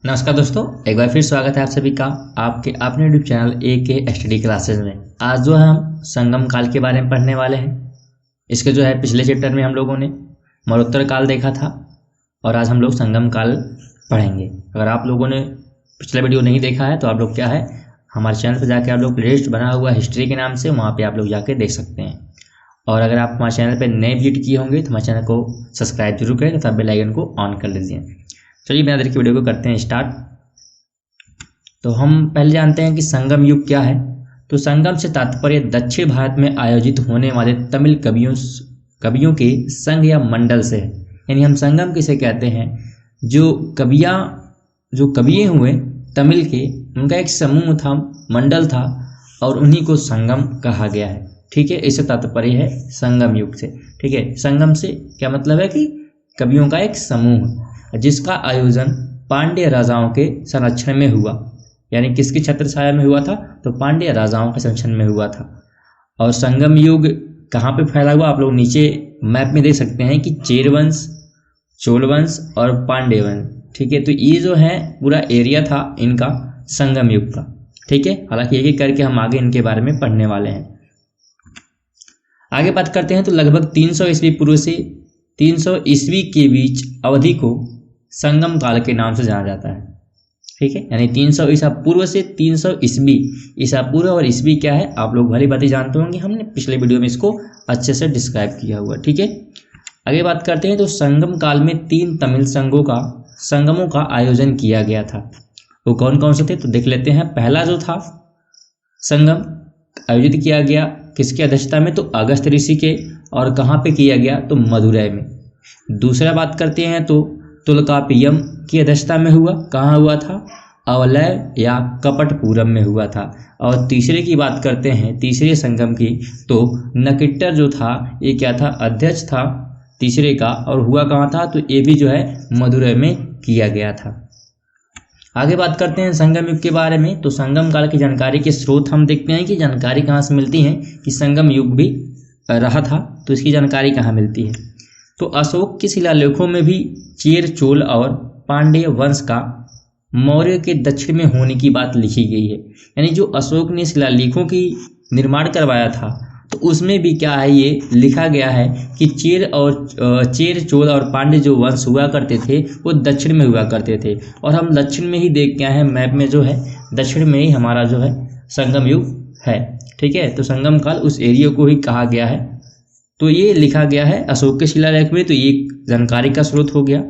नमस्कार दोस्तों, एक बार फिर स्वागत है आप सभी का आपके अपने YouTube channel AK study classes में। आज जो है हम संगम काल के बारे में पढ़ने वाले हैं। इसके जो है पिछले चैप्टर में हम लोगों ने मरणोत्तर काल देखा था और आज हम लोग संगम काल पढ़ेंगे। अगर आप लोगों ने पिछला वीडियो नहीं देखा है तो आप लोग क्या है हमारे चैनल पर जाके आप लोग प्लेलिस्ट बना हुआ हिस्ट्री के नाम से वहाँ पर आप लोग जाके देख सकते हैं। और अगर आप हमारे चैनल पर नए विजिट किए होंगे तो हमारे चैनल को सब्सक्राइब जरूर करें तथा बेल आइकन को ऑन कर लीजिए। चलिए बिना देर के वीडियो को करते हैं स्टार्ट। तो हम पहले जानते हैं कि संगम युग क्या है। तो संगम से तात्पर्य दक्षिण भारत में आयोजित होने वाले तमिल कवियों के संघ या मंडल से है। यानी हम संगम किसे कहते हैं, जो कविये हुए तमिल के, उनका एक समूह था, मंडल था और उन्हीं को संगम कहा गया है। ठीक है, इससे तात्पर्य है संगम युग से। ठीक है, संगम से क्या मतलब है कि कवियों का एक समूह जिसका आयोजन पांड्य राजाओं के संरक्षण में हुआ। यानी किसकी छत्रछाया में हुआ था, तो पांड्य राजाओं के संरक्षण में हुआ था। और संगम युग कहाँ पे फैला हुआ, आप लोग नीचे मैप में देख सकते हैं कि चेर वंश, चोल वंश और पांड्य वंश। ठीक है, तो ये जो है पूरा एरिया था इनका संगम युग का। ठीक है, हालांकि एक एक करके हम आगे इनके बारे में पढ़ने वाले हैं। आगे बात करते हैं तो लगभग 300 ईस्वी पूर्व से 300 ईस्वी के बीच अवधि को संगम काल के नाम से जाना जाता है। ठीक है, यानी 300 ईसा पूर्व से 300 ईस्वी। ईसा पूर्व और ईस्वी क्या है आप लोग भली बातें जानते होंगे, हमने पिछले वीडियो में इसको अच्छे से डिस्क्राइब किया हुआ। ठीक है, आगे बात करते हैं तो संगम काल में 3 तमिल संगमों का आयोजन किया गया था। वो कौन कौन से थे तो देख लेते हैं। पहला जो था संगम आयोजित किया गया किसकी अध्यक्षता में, तो अगस्त ऋषि के। और कहाँ पे किया गया, तो मदुरै में। दूसरा बात करते हैं तो तुल्कापियम की अध्यक्षता में हुआ। कहाँ हुआ था, अवलय या कपटपुरम में हुआ था। और तीसरे की बात करते हैं, तीसरे संगम की, तो नकिट्टर जो था ये क्या था, अध्यक्ष था तीसरे का। और हुआ कहाँ था, तो ये भी जो है मदुरै में किया गया था। आगे बात करते हैं संगम युग के बारे में। तो संगम काल की जानकारी के स्रोत हम देखते हैं कि जानकारी कहाँ से मिलती है कि संगम युग भी रहा था, तो इसकी जानकारी कहाँ मिलती है। तो अशोक के शिलालेखों में भी चेर, चोल और पांड्य वंश का मौर्य के दक्षिण में होने की बात लिखी गई है। यानी जो अशोक ने शिलालेखों की निर्माण करवाया था तो उसमें भी क्या है, ये लिखा गया है कि चेर, चोल और पांड्य जो वंश हुआ करते थे वो दक्षिण में हुआ करते थे। और हम दक्षिण में ही देख के आए हैं, मैप में जो है दक्षिण में ही हमारा जो है संगम युग है। ठीक है, तो संगम काल उस एरिया को ही कहा गया है। तो ये लिखा गया है अशोक के शिलालेख में, तो ये जानकारी का स्रोत हो गया।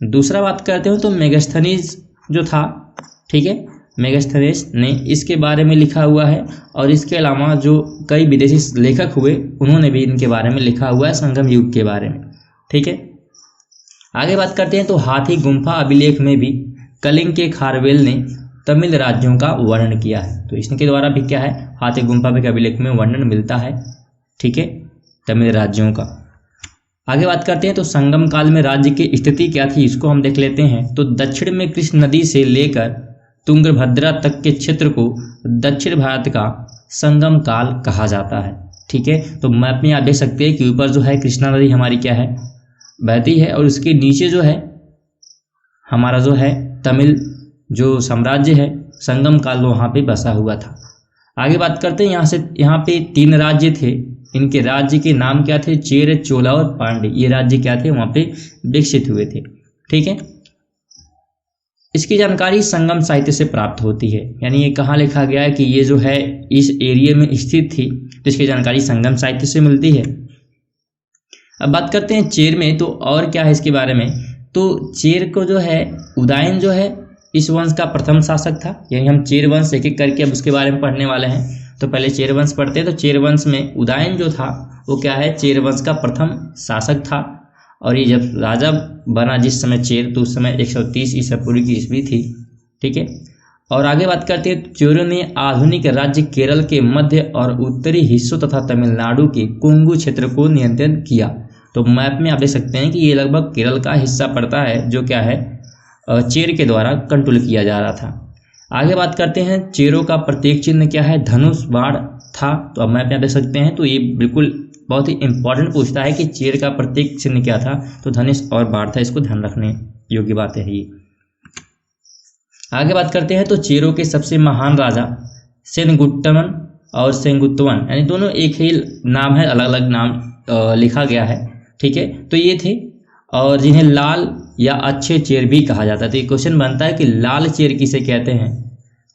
दूसरा बात करते हो तो मेगास्थनीज जो था, ठीक है, मेगास्थनीज ने इसके बारे में लिखा हुआ है। और इसके अलावा जो कई विदेशी लेखक हुए उन्होंने भी इनके बारे में लिखा हुआ है संगम युग के बारे में। ठीक है, आगे बात करते हैं तो हाथी गुम्फा अभिलेख में भी कलिंग के खारवेल ने तमिल राज्यों का वर्णन किया है। तो इसके द्वारा भी क्या है, हाथी गुम्फा के अभिलेख में वर्णन मिलता है। ठीक है, तमिल राज्यों का। आगे बात करते हैं तो संगम काल में राज्य की स्थिति क्या थी, इसको हम देख लेते हैं। तो दक्षिण में कृष्ण नदी से लेकर तुंगभद्रा तक के क्षेत्र को दक्षिण भारत का संगम काल कहा जाता है। ठीक है, तो मैप में आप देख सकते हैं कि ऊपर जो है कृष्णा नदी हमारी क्या है, बहती है, और उसके नीचे जो है हमारा जो है तमिल जो साम्राज्य है संगम काल वहाँ पे बसा हुआ था। आगे बात करते हैं यहाँ पे 3 राज्य थे। इनके राज्य के नाम क्या थे, चेर, चोला और पांड्य। ये राज्य क्या थे, वहाँ पे विकसित हुए थे। ठीक है, इसकी जानकारी संगम साहित्य से प्राप्त होती है। यानी ये कहाँ लिखा गया है कि ये जो है इस एरिया में स्थित थी, तो इसकी जानकारी संगम साहित्य से मिलती है। अब बात करते हैं चेर में, तो और क्या है इसके बारे में। तो चेर को जो है उदयन जो है इस वंश का प्रथम शासक था। यानी हम चेर वंश एक एक करके अब उसके बारे में पढ़ने वाले हैं। तो पहले चेर वंश पढ़ते हैं। तो चेर वंश में उदयन जो था वो क्या है, चेर वंश का प्रथम शासक था। और ये जब राजा बना जिस समय चेर, तो उस समय 130 ईसा पूर्व की ईस्वी थी। ठीक है, और आगे बात करते हैं चेरों ने आधुनिक राज्य केरल के मध्य और उत्तरी हिस्सों तथा तमिलनाडु के कोंगू क्षेत्र को नियंत्रित किया। तो मैप में आप देख सकते हैं कि ये लगभग केरल का हिस्सा पड़ता है, जो क्या है चेर के द्वारा कंट्रोल किया जा रहा था। आगे बात करते हैं चेरों का प्रतीक चिन्ह क्या है, धनुष बाण था। तो अब मैप में आप देख सकते हैं, तो ये बिल्कुल बहुत ही इंपॉर्टेंट पूछता है कि चेर का प्रतीक चिन्ह क्या था, तो धनुष और बाण था। इसको ध्यान रखने योग्य बात है ये। आगे बात करते हैं तो चेरों के सबसे महान राजा सेनगुट्टवन और सेंगुत्तवन, यानी दोनों एक ही नाम है, अलग अलग नाम लिखा गया है, ठीक है। तो ये थे, और जिन्हें लाल या अच्छे चेर भी कहा जाता है। तो ये क्वेश्चन बनता है कि लाल चेर किसे कहते हैं,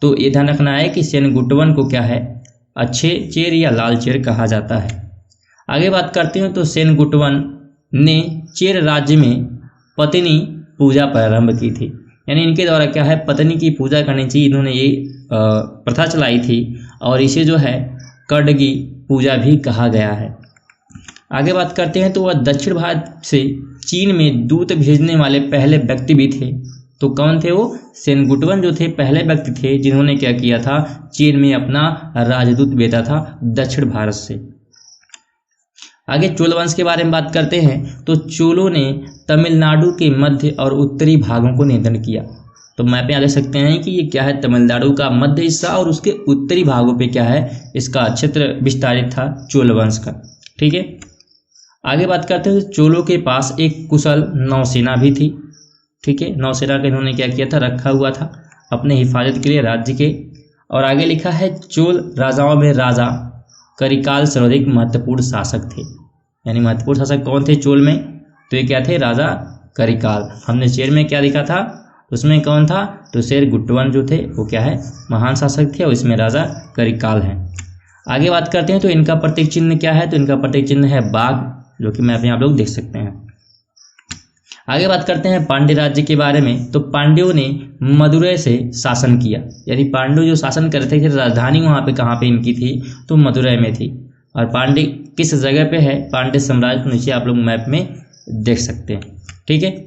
तो ये ध्यान रखना है कि सेनगुट्टवन को क्या है, अच्छे चेर या लाल चेर कहा जाता है। आगे बात करते हैं तो सेनगुट्टवन ने चेर राज्य में पत्नी पूजा प्रारंभ की थी, यानी इनके द्वारा क्या है, पत्नी की पूजा करनी चाहिए, इन्होंने ये प्रथा चलाई थी, और इसे जो है कड़गी पूजा भी कहा गया है। आगे बात करते हैं तो वह दक्षिण भारत से चीन में दूत भेजने वाले पहले व्यक्ति भी थे। तो कौन थे वो, सेनगुट्टवन जो थे पहले व्यक्ति थे जिन्होंने क्या किया था, चीन में अपना राजदूत भेजा था दक्षिण भारत से। आगे चोल वंश के बारे में बात करते हैं तो चोलों ने तमिलनाडु के मध्य और उत्तरी भागों को नियंत्रण किया। तो मैप में देख सकते हैं कि ये क्या है, तमिलनाडु का मध्य हिस्सा और उसके उत्तरी भागों पे क्या है, इसका क्षेत्र विस्तारित था चोल वंश का, ठीक है। आगे बात करते हैं चोलों के पास एक कुशल नौसेना भी थी, ठीक है। नौसेना का इन्होंने क्या किया था, रखा हुआ था अपने हिफाजत के लिए राज्य के। और आगे लिखा है चोल राजाओं में राजा करिकाल सर्वाधिक महत्वपूर्ण शासक थे, यानी महत्वपूर्ण शासक कौन थे चोल में, तो ये क्या थे, राजा करिकाल। हमने चेर में क्या लिखा था, उसमें कौन था, तो सेनगुट्टवन जो थे वो क्या है, महान शासक थे, और इसमें राजा करिकाल हैं। आगे बात करते हैं तो इनका प्रतीक चिन्ह क्या है, तो इनका प्रतीक चिन्ह है बाघ, जो कि मैप में आप लोग देख सकते हैं। आगे बात करते हैं पांड्य राज्य के बारे में। तो पांड्यों ने मदुरै से शासन किया, यानी पांड्य जो शासन करते थे, राजधानी वहाँ पे कहाँ पे इनकी थी, तो मदुरै में थी। और पांड्य किस जगह पे है, पांड्य साम्राज्य, नीचे आप लोग मैप में देख सकते हैं, ठीक है।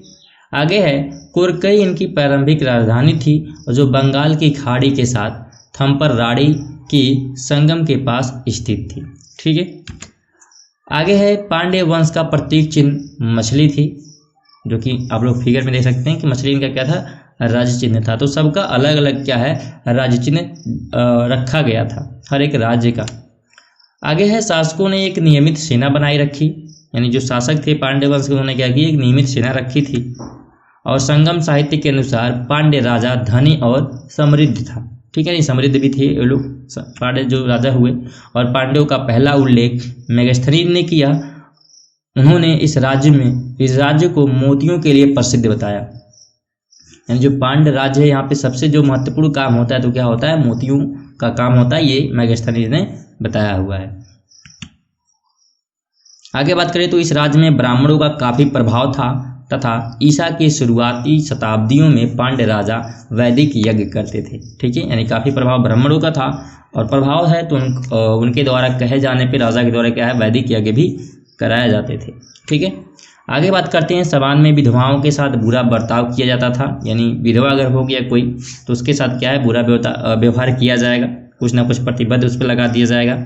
आगे है कोरकई इनकी प्रारंभिक राजधानी थी, और जो बंगाल की खाड़ी के साथ थम्परराड़ी की संगम के पास स्थित थी, ठीक है। आगे है पांड्य वंश का प्रतीक चिन्ह मछली थी, जो कि आप लोग फिगर में देख सकते हैं कि मछली इनका क्या था, राज्य चिन्ह था। तो सबका अलग अलग क्या है, राज्य चिन्ह रखा गया था हर एक राज्य का। आगे है शासकों ने एक नियमित सेना बनाई रखी, यानी जो शासक थे पांड्य वंश के, उन्होंने क्या किया, एक नियमित सेना रखी थी। और संगम साहित्य के अनुसार पांड्य राजा धनी और समृद्ध था, ठीक है, नहीं समृद्ध भी थे ये लोग, पांड्य जो राजा हुए। और पांड्यों का पहला उल्लेख मेगस्थनीज ने किया। उन्होंने इस राज्य को मोतियों के लिए प्रसिद्ध बताया, यानी जो पांड्य राज्य है यहाँ पे सबसे जो महत्वपूर्ण काम होता है तो क्या होता है, मोतियों का काम होता है, ये मेगस्थनीज ने बताया हुआ है। आगे बात करें तो इस राज्य में ब्राह्मणों का काफी प्रभाव था, तथा ईसा के शुरुआती शताब्दियों में पांड्य राजा वैदिक यज्ञ करते थे, ठीक है, यानी काफी प्रभाव ब्राह्मणों का था। और प्रभाव है तो उनके द्वारा कहे जाने पे राजा के द्वारा क्या है, वैदिक यज्ञ भी कराए जाते थे, ठीक है। आगे बात करते हैं समाज में विधवाओं के साथ बुरा बर्ताव किया जाता था, यानी विधवा अगर हो गया कोई तो उसके साथ क्या है, बुरा व्यवहार किया जाएगा, कुछ ना कुछ प्रतिबद्ध उस पर लगा दिया जाएगा।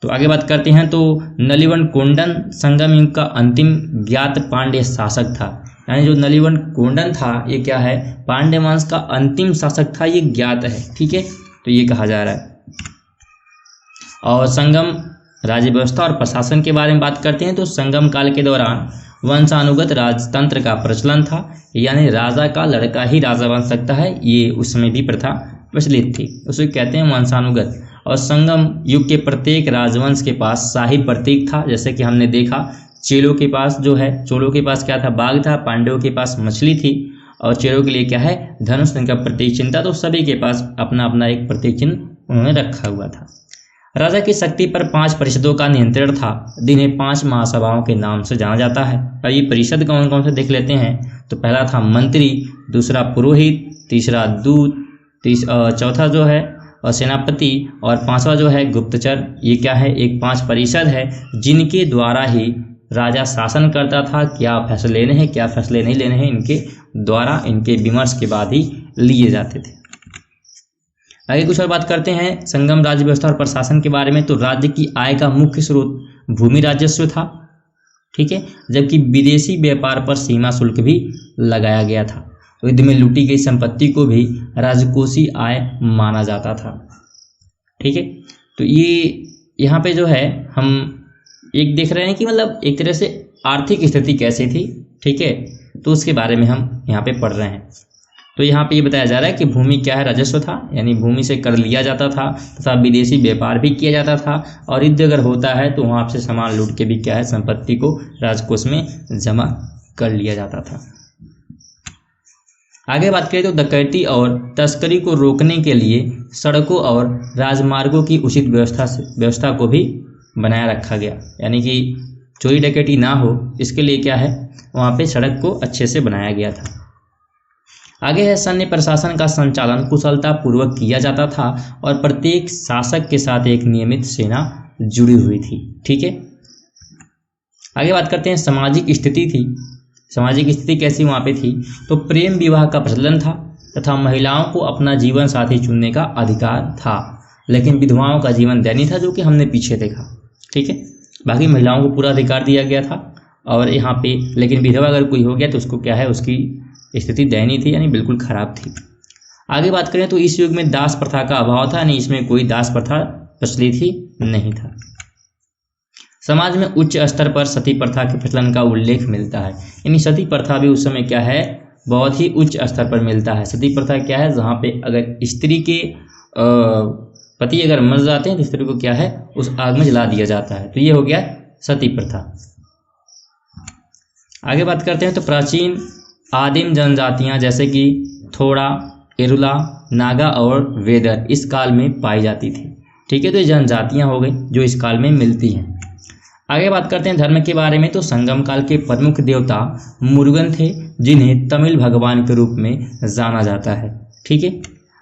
तो आगे बात करते हैं तो नलिवन कोंडन संगम युग का अंतिम ज्ञात पांड्य शासक था, यानी जो नलिवन कोंडन था ये क्या है, पांड्य वंश का अंतिम शासक था, ये ज्ञात है, ठीक है, तो ये कहा जा रहा है। और संगम राज्य व्यवस्था और प्रशासन के बारे में बात करते हैं तो संगम काल के दौरान वंशानुगत राजतंत्र का प्रचलन था, यानी राजा का लड़का ही राजा बन सकता है, ये उस समय भी प्रथा प्रचलित थी, उसे कहते हैं वंशानुगत। और संगम युग के प्रत्येक राजवंश के पास शाही प्रतीक था, जैसे कि हमने देखा चोलों के पास जो है, चोलों के पास क्या था, बाघ था, पांड्यों के पास मछली थी, और चेरों के लिए क्या है, धनुष इनका प्रतीक चिन्ह था। तो सभी के पास अपना अपना एक प्रतीक चिन्ह उन्होंने रखा हुआ था। राजा की शक्ति पर 5 परिषदों का नियंत्रण था, जिन्हें 5 महासभाओं के नाम से जाना जाता है। और ये परिषद कौन कौन से देख लेते हैं, तो पहला था मंत्री, दूसरा पुरोहित, तीसरा दूत, चौथा जो है और सेनापति, और 5वां जो है गुप्तचर। ये क्या है, एक 5 परिषद है जिनके द्वारा ही राजा शासन करता था, क्या फैसले लेने हैं क्या फैसले नहीं लेने हैं, इनके द्वारा, इनके विमर्श के बाद ही लिए जाते थे। आगे कुछ और बात करते हैं संगम राज्य व्यवस्था और प्रशासन के बारे में। तो राज्य की आय का मुख्य स्रोत भूमि राजस्व था, ठीक है, जबकि विदेशी व्यापार पर सीमा शुल्क भी लगाया गया था। तो युद्ध में लूटी गई संपत्ति को भी राजकोषीय आय माना जाता था, ठीक है। तो ये यहाँ पे जो है हम एक देख रहे हैं कि मतलब एक तरह से आर्थिक स्थिति कैसी थी, ठीक है, तो उसके बारे में हम यहाँ पे पढ़ रहे हैं। तो यहाँ पे ये बताया जा रहा है कि भूमि क्या है, राजस्व था, यानी भूमि से कर लिया जाता था तथा विदेशी व्यापार भी किया जाता था, और युद्ध अगर होता है तो वहाँ से सामान लूट के भी क्या है, संपत्ति को राजकोष में जमा कर लिया जाता था। आगे बात करें तो डकैती और तस्करी को रोकने के लिए सड़कों और राजमार्गों की उचित व्यवस्था को भी बनाए रखा गया, यानी कि चोरी डकैती ना हो इसके लिए क्या है, वहाँ पे सड़क को अच्छे से बनाया गया था। आगे है सैन्य प्रशासन का संचालन कुशलता पूर्वक किया जाता था और प्रत्येक शासक के साथ एक नियमित सेना जुड़ी हुई थी। ठीक है, आगे बात करते हैं सामाजिक स्थिति थी। सामाजिक स्थिति कैसी वहाँ पे थी, तो प्रेम विवाह का प्रचलन था तथा महिलाओं को अपना जीवन साथी चुनने का अधिकार था, लेकिन विधवाओं का जीवन दयनीय था, जो कि हमने पीछे देखा। ठीक है, बाकी महिलाओं को पूरा अधिकार दिया गया था, और यहाँ पे लेकिन विधवा अगर कोई हो गया तो उसको क्या है, उसकी स्थिति दयनीय थी, यानी बिल्कुल खराब थी। आगे बात करें तो इस युग में दास प्रथा का अभाव था, यानी इसमें कोई दास प्रथा प्रचलित ही नहीं था। समाज में उच्च स्तर पर सती प्रथा के प्रचलन का उल्लेख मिलता है, यानी सती प्रथा भी उस समय क्या है, बहुत ही उच्च स्तर पर मिलता है। सती प्रथा क्या है, जहाँ पे अगर स्त्री के पति अगर मर जाते हैं तो स्त्री को क्या है, उस आग में जला दिया जाता है, तो ये हो गया सती प्रथा। आगे बात करते हैं तो प्राचीन आदिम जनजातियां जैसे कि थोड़ा, एरुला, नागा और वेदर इस काल में पाई जाती थी। ठीक है, तो ये जनजातियां हो गई जो इस काल में मिलती हैं। आगे बात करते हैं धर्म के बारे में, तो संगम काल के प्रमुख देवता मुरुगन थे, जिन्हें तमिल भगवान के रूप में जाना जाता है। ठीक है,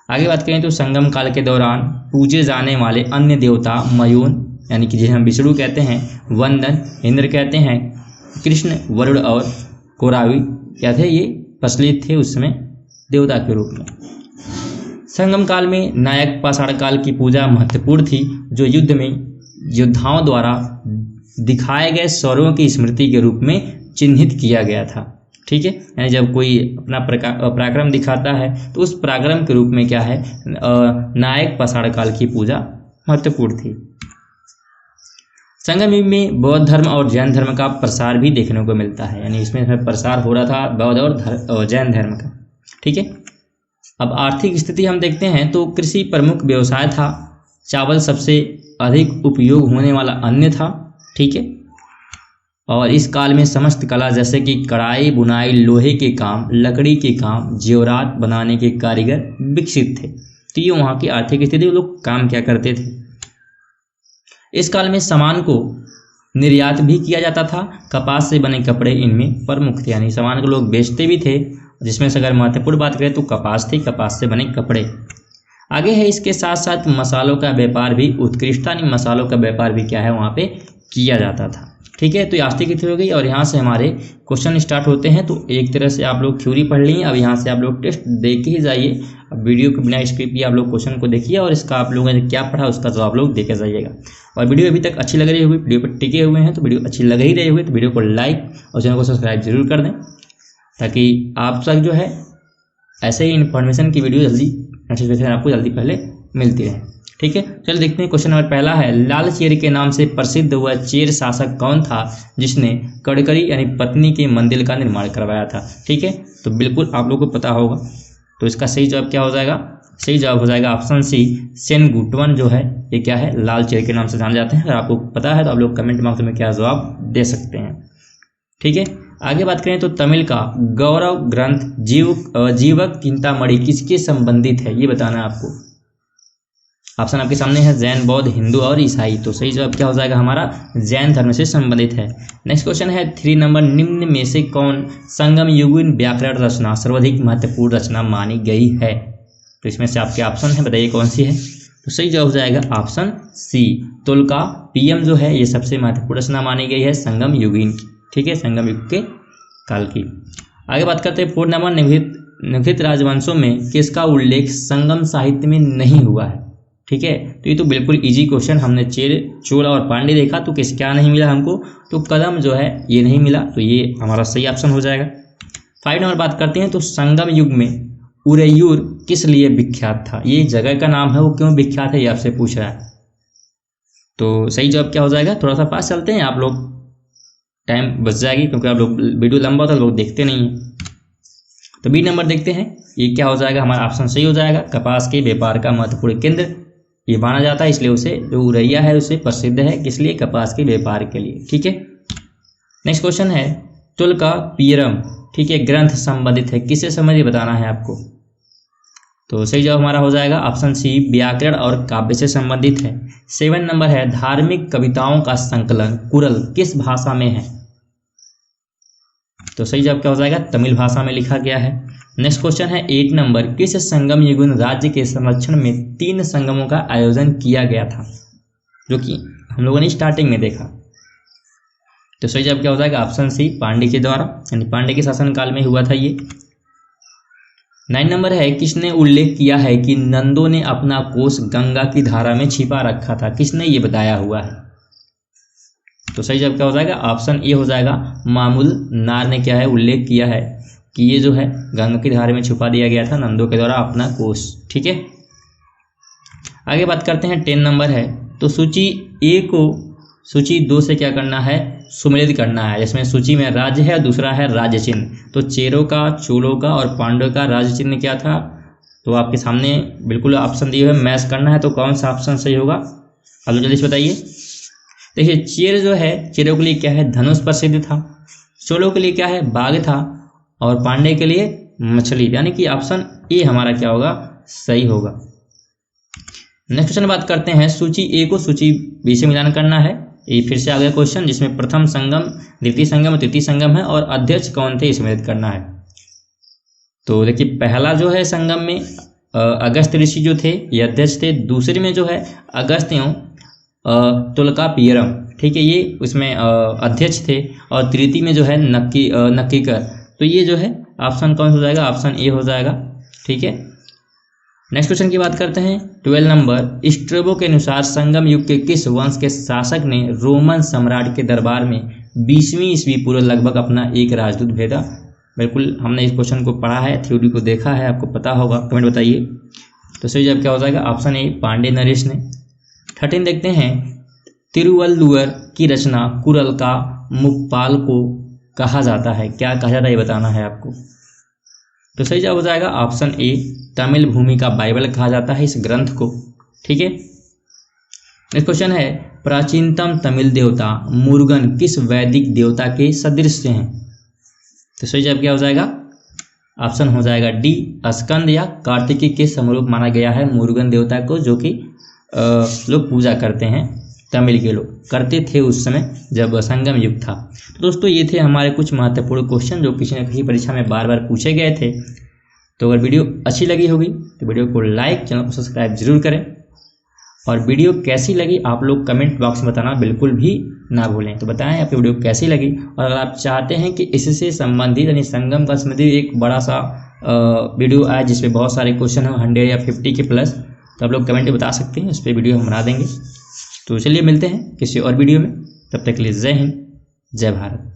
आगे बात करें तो संगम काल के दौरान पूजे जाने वाले अन्य देवता मयून, यानी कि जिन्हें हम विष्णु कहते हैं, वंदन, इंद्र कहते हैं, कृष्ण, वरुण और कोरावी क्या थे, ये प्रचलित थे उस समय देवता के रूप में। संगम काल में नायक पाषाण काल की पूजा महत्वपूर्ण थी, जो युद्ध में योद्धाओं द्वारा दिखाए गए शौर्यों की स्मृति के रूप में चिन्हित किया गया था। ठीक है, यानी जब कोई अपना पराक्रम दिखाता है तो उस पराक्रम के रूप में क्या है, नायक पाषाण काल की पूजा महत्वपूर्ण थी। संगम युग में बौद्ध धर्म और जैन धर्म का प्रसार भी देखने को मिलता है, यानी इसमें प्रसार हो रहा था बौद्ध और जैन धर्म का। ठीक है, अब आर्थिक स्थिति हम देखते हैं तो कृषि प्रमुख व्यवसाय था, चावल सबसे अधिक उपयोग होने वाला अन्न था। ठीक है, और इस काल में समस्त कला जैसे कि कढ़ाई, बुनाई, लोहे के काम, लकड़ी के काम, जेवरात बनाने के कारीगर विकसित थे। तो ये वहाँ की आर्थिक स्थिति, वो लोग काम क्या करते थे। इस काल में सामान को निर्यात भी किया जाता था, कपास से बने कपड़े इनमें प्रमुख थे, यानी सामान को लोग बेचते भी थे, जिसमें से अगर महत्वपूर्ण बात करें तो कपास थी, कपास से बने कपड़े। आगे है इसके साथ साथ मसालों का व्यापार भी उत्कृष्ट था, यानी मसालों का व्यापार भी क्या है वहाँ पे किया जाता था। ठीक है, तो ये आस्तिक स्थिति हो गई, और यहाँ से हमारे क्वेश्चन स्टार्ट होते हैं। तो एक तरह से आप लोग थ्योरी पढ़ ली, अब यहाँ से आप लोग टेस्ट देख ही जाइए। अब वीडियो को बिना स्क्रिप्ट किए आप लोग क्वेश्चन को देखिए, और इसका आप लोगों ने क्या पढ़ा उसका जवाब लोग देके जाइएगा। और वीडियो अभी तक अच्छी लग रही होगी, वीडियो पर टिके हुए हैं तो वीडियो अच्छी लग ही रही होगी तो वीडियो को लाइक और चैनल को सब्सक्राइब जरूर कर दें, ताकि आप तक जो है ऐसे ही इन्फॉर्मेशन की वीडियो जल्दी नोटिफिकेशन आपको जल्दी पहले मिलती रहे। ठीक है, चलो देखते हैं। क्वेश्चन नंबर पहला है, लाल चेर के नाम से प्रसिद्ध हुआ चेर शासक कौन था जिसने कड़करी यानी पत्नी के मंदिर का निर्माण करवाया था। ठीक है, तो बिल्कुल आप लोगों को पता होगा, तो इसका सही जवाब क्या हो जाएगा, सही जवाब हो जाएगा ऑप्शन सी, सेनगुटवन जो है ये क्या है, लाल चेर के नाम से जाने जाते हैं। अगर आपको पता है तो आप लोग कमेंट बॉक्स में क्या जवाब दे सकते हैं। ठीक है, आगे बात करें तो तमिल का गौरव ग्रंथ जीवक चिंतामणि किसके संबंधित है, ये बताना है आपको। ऑप्शन आपके सामने है, जैन, बौद्ध, हिंदू और ईसाई। तो सही जवाब क्या हो जाएगा हमारा, जैन धर्म से संबंधित है। नेक्स्ट क्वेश्चन है 3 नंबर, निम्न में से कौन संगम युगीन व्याकरण रचना सर्वाधिक महत्वपूर्ण रचना मानी गई है। तो इसमें से आपके ऑप्शन है, बताइए कौन सी है। तो सही जवाब हो जाएगा ऑप्शन सी, तुलका पीएम जो है ये सबसे महत्वपूर्ण रचना मानी गई है संगम युगीन की। ठीक है, संगम युग के काल की। आगे बात करते हैं 4 नंबर, निम्नलिखित राजवंशों में किसका उल्लेख संगम साहित्य में नहीं हुआ है। ठीक है, तो ये तो बिल्कुल इजी क्वेश्चन, हमने चेर, चोल और पांडे देखा तो क्या नहीं मिला हमको, तो कदम जो है ये नहीं मिला, तो ये हमारा सही ऑप्शन हो जाएगा। 5 नंबर बात करते हैं तो संगम युग में उरैयूर किस लिए विख्यात था, ये जगह का नाम है, वो क्यों विख्यात है ये आपसे पूछ रहा है। तो सही जवाब क्या हो जाएगा, थोड़ा सा पास चलते हैं, आप लोग टाइम बच जाएगी क्योंकि आप लोग वीडियो लंबा होता है लोग देखते नहीं हैं। तो बी नंबर देखते हैं, ये क्या हो जाएगा, हमारा ऑप्शन सही हो जाएगा। कपास के व्यापार का महत्वपूर्ण केंद्र ये माना जाता है, इसलिए उसे जो उरैया है उसे प्रसिद्ध है, किस लिए, कपास के व्यापार के लिए। ठीक है, नेक्स्ट क्वेश्चन है तुल्कापियरम, ठीक है, ग्रंथ संबंधित है, किससे संबंधित बताना है आपको। तो सही जवाब हमारा हो जाएगा ऑप्शन सी, व्याकरण और काव्य से संबंधित है। 7 नंबर है धार्मिक कविताओं का संकलन कुरल किस भाषा में है। तो सही जवाब क्या हो जाएगा, तमिल भाषा में लिखा गया है। नेक्स्ट क्वेश्चन है 8 नंबर, किस संगम युगन राज्य के संरक्षण में 3 संगमों का आयोजन किया गया था, जो कि हम लोगों ने स्टार्टिंग में देखा। तो सही जवाब क्या हो जाएगा, ऑप्शन सी, पांडे के द्वारा, यानी पांडे के शासनकाल में हुआ था ये। 9 नंबर है, किसने उल्लेख किया है कि नंदों ने अपना कोष गंगा की धारा में छिपा रखा था, किसने ये बताया हुआ है। तो सही जवाब क्या हो जाएगा, ऑप्शन ए हो जाएगा, मामूल नार ने क्या है उल्लेख किया है कि ये जो है गंगा की धारा में छुपा दिया गया था नंदों के द्वारा अपना कोष। ठीक है, आगे बात करते हैं 10 नंबर है, तो सूची ए को सूची 2 से क्या करना है, सुमेलित करना है, जिसमें सूची में राज्य है, दूसरा है राज्य चिन्ह। तो चेरों का, चोलों का और पांडवों का राज्य चिन्ह क्या था, तो आपके सामने बिल्कुल ऑप्शन दिए हुए, मैच करना है। तो कौन सा ऑप्शन सही होगा, अब जल्दी से बताइए। देखिए चेर जो है, चेरों के लिए क्या है, धनुष प्रसिद्ध था, चोलों के लिए क्या है, बाघ था, और पांडे के लिए मछली, यानी कि ऑप्शन ए हमारा क्या होगा, सही होगा। नेक्स्ट क्वेश्चन बात करते हैं, सूची ए को सूची बी से मिलान करना है। ये फिर से आ गया क्वेश्चन, जिसमें प्रथम संगम, द्वितीय संगम, तृतीय संगम है, और अध्यक्ष कौन थे इसे सम्मिलित करना है। तो देखिए पहला जो है संगम में अगस्त ऋषि जो थे ये अध्यक्ष थे, दूसरे में जो है अगस्त एवं तुल्कापियरम, ठीक है, ये उसमें अध्यक्ष थे, और तृतीय में जो है नक्कीकर। तो ये जो है ऑप्शन कौन हो जाएगा, ऑप्शन ए हो जाएगा। ठीक है, नेक्स्ट क्वेश्चन की बात करते हैं 12 नंबर, स्ट्रेबो के अनुसार संगम युग के किस वंश के शासक ने रोमन सम्राट के दरबार में 20वीं ईस्वी पूर्व लगभग अपना एक राजदूत भेजा। बिल्कुल हमने इस क्वेश्चन को पढ़ा है, थ्योरी को देखा है, आपको पता होगा, कमेंट बताइए। तो सही जवाब क्या हो जाएगा, ऑप्शन ए, पांडे नरेश ने। 13 देखते हैं, तिरुवल्लुवर की रचना कुरल का मुक्पाल को कहा जाता है, क्या कहा जाता है ये बताना है आपको। तो सही जवाब हो जाएगा ऑप्शन ए, तमिल भूमि का बाइबल कहा जाता है इस ग्रंथ को। ठीक है, नेक्स्ट क्वेश्चन है, प्राचीनतम तमिल देवता मुरुगन किस वैदिक देवता के सदृश हैं। तो सही जवाब क्या हो जाएगा, ऑप्शन हो जाएगा डी, स्कंद या कार्तिकी के समरूप माना गया है मुरुगन देवता को, जो कि लोग पूजा करते हैं, तमिल के लोग करते थे उस समय जब संगम युग था। तो दोस्तों ये थे हमारे कुछ महत्वपूर्ण क्वेश्चन जो किसी न किसी परीक्षा में बार बार पूछे गए थे। तो अगर वीडियो अच्छी लगी होगी तो वीडियो को लाइक, चैनल को सब्सक्राइब जरूर करें, और वीडियो कैसी लगी आप लोग कमेंट बॉक्स में बताना बिल्कुल भी ना भूलें। तो बताएं आपकी वीडियो कैसी लगी, और अगर आप चाहते हैं कि इससे संबंधित यानी संगम का संबंधित एक बड़ा सा वीडियो आए जिसमें बहुत सारे क्वेश्चन हो 100 या 50 के प्लस, तो आप लोग कमेंट में बता सकते हैं, उस पर वीडियो हम बना देंगे। तो चलिए मिलते हैं किसी और वीडियो में, तब तक के लिए जय हिंद, जय भारत।